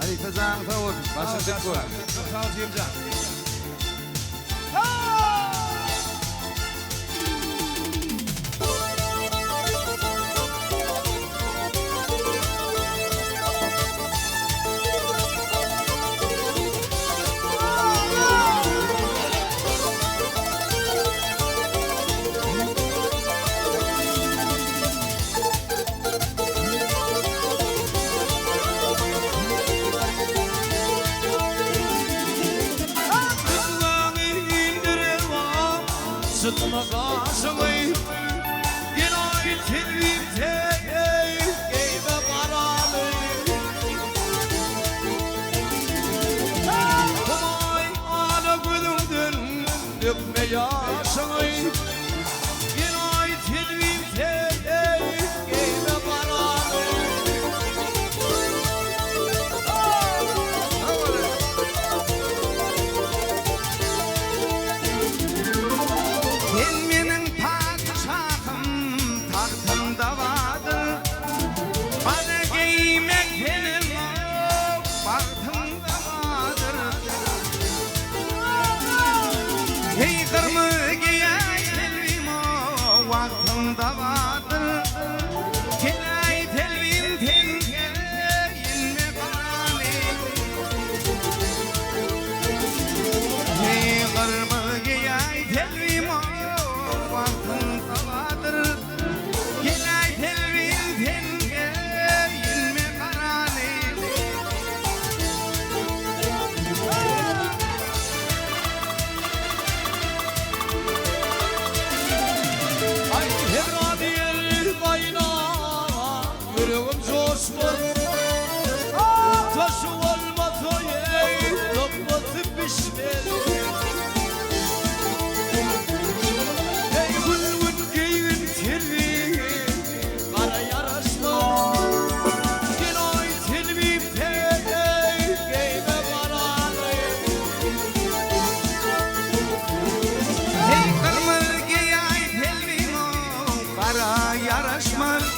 Halife Zahn Tavuk, başı tıkkı. Sağ ol Cemcan. Sıtma kaşımı Yine telvimde Geybe paramı Kumay ana gülümdün Dökme yaşını Yine telvimde Geybe paramı Gelmenin padişahım tahtımda vardır. Bana giymek benim bahtımda vardır. Hey kırmızı giyay telvim o vaktımda vardır. Gelay telvim tenge inme bani. Hey kırmızı giyay telvim o vaktımda vardır. Gelay telvim tenge inme bani. Ay Hevraniye kayna Yüreğim coşkur Taşı olmadı Lokmatı pişmedi Ey gülgün giyin telvi Kara yaraşma Yine telvim Geybe baranı Hey kırmızı giyay telvim o kara yaraşmaz.